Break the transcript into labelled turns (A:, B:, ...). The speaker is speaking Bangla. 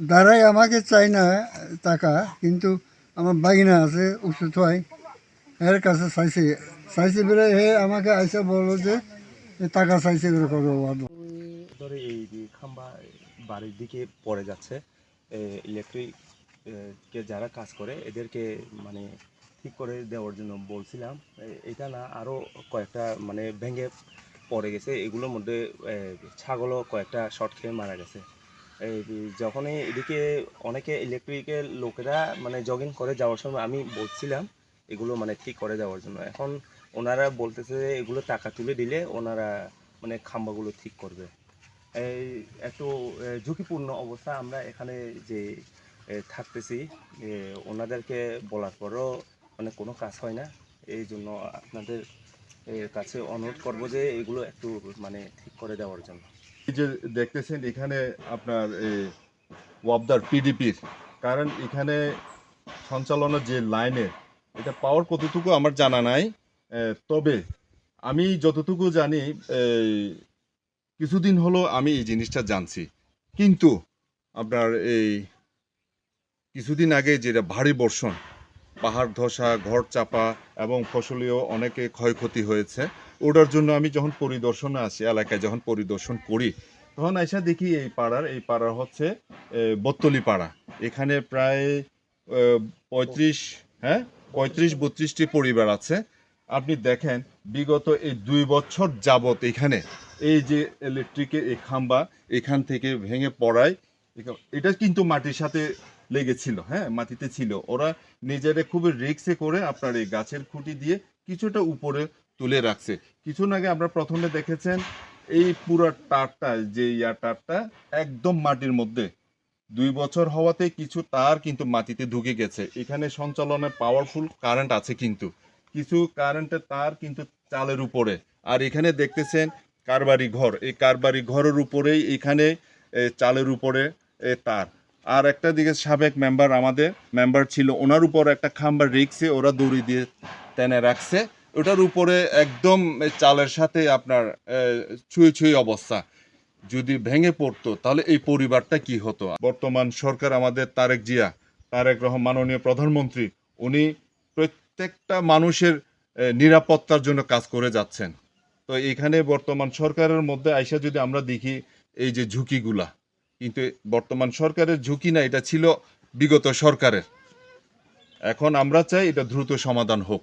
A: দ্বারাই আমাকে চাই না টাকা, কিন্তু আমার বাগিনা আছে ওষুধ হয়, এর কাছে চাইছে বলে হে আমাকে আইসা বললো যে টাকা চাইছে বলে করবো।
B: ধরে এই যে খাম্বা বাড়ির দিকে পড়ে যাচ্ছে, ইলেকট্রিক কে যারা কাজ করে এদেরকে মানে ঠিক করে দেওয়ার জন্য বলছিলাম। এটা না আরও কয়েকটা মানে ভেঙে পড়ে গেছে, এগুলোর মধ্যে ছাগলও কয়েকটা শর্ট খেয়ে মারা গেছে। এই যখনই এদিকে অনেকে ইলেকট্রিকের লোকেরা মানে জগিং করে যাওয়ার সময় আমি বলছিলাম এগুলো মানে ঠিক করে দেওয়ার জন্য, এখন ওনারা বলতেছে যে এগুলো টাকা তুলে দিলে ওনারা মানে খাম্বাগুলো ঠিক করবে। এই একটু ঝুঁকিপূর্ণ অবস্থা আমরা এখানে যে থাকতেছি, ওনাদেরকে বলার পরও মানে কোনো কাজ হয় না। এই জন্য আপনাদের কাছে অনুরোধ করবো যে এগুলো একটু মানে ঠিক করে দেওয়ার জন্য।
C: এই যে দেখতেছেন এখানে আপনার ওয়াবদার পিডিপির, কারণ এখানে সঞ্চালনের যে লাইনে এটা পাওয়ার কতটুকু আমার জানা নাই। তবে আমি যতটুকু জানি কিছুদিন হলো আমি এই জিনিসটা জানছি, কিন্তু আপনার এই কিছুদিন আগে যেটা ভারী বর্ষণ, পাহাড় ধসা, ঘর চাপা এবং ফসলীয় অনেকে ক্ষয়ক্ষতি হয়েছে, ওটার জন্য আমি যখন পরিদর্শনে আসি, এলাকায় যখন পরিদর্শন করি, তখন এসে দেখি এই পাড়ার হচ্ছে বত্তলি পাড়া। এখানে প্রায় 35-32টি পরিবার আছে। আপনি দেখেন বিগত এই 2 বছর যাবত এখানে এই যে ইলেকট্রিকের এই খাম্বা এখান থেকে ভেঙে পড়ায়, এটা কিন্তু মাটির সাথে লেগেছিল, হ্যাঁ মাটিতে ছিল। ওরা নিজেরা খুবই রিস্কে করে আপনার এই গাছের খুঁটি দিয়ে কিছুটা উপরে তুলে রাখছে। কিছুদিন আগে আমরা প্রথমে দেখেছেন এই পুরো তারটা, যে তারটা একদম মাটির মধ্যে, 2 বছর হওয়াতে কিছু তার কিন্তু মাটিতে ঢুকে গেছে। এখানে সঞ্চালনের পাওয়ারফুল কারেন্ট আছে, কিন্তু কিছু কারেন্টের তার কিন্তু চালের উপরে। আর এখানে দেখতেছেন কারবারি ঘর, এই কারবারি ঘরের উপরেই এখানে চালের উপরে তার। আর একটা দিকে সাবেক আমাদের মেম্বার ছিল, ওনার উপর একটা খাম্বার রিক্সে ওরা দড়ি দিয়ে টেনে রাখছে, ওটার উপরে একদম চালের সাথে আপনার ছুঁই অবস্থা। যদি ভেঙে পড়তো তাহলে এই পরিবারটা কি হতো। বর্তমান সরকার আমাদের তারেক রহমান মাননীয় প্রধানমন্ত্রী, উনি প্রত্যেকটা মানুষের নিরাপত্তার জন্য কাজ করে যাচ্ছেন। তো এখানে বর্তমান সরকারের মধ্যে আইসা যদি আমরা দেখি এই যে ঝুঁকিগুলা, কিন্তু বর্তমান সরকারের ঝুঁকি না, এটা ছিল বিগত সরকারের। এখন আমরা চাই এটা দ্রুত সমাধান হোক।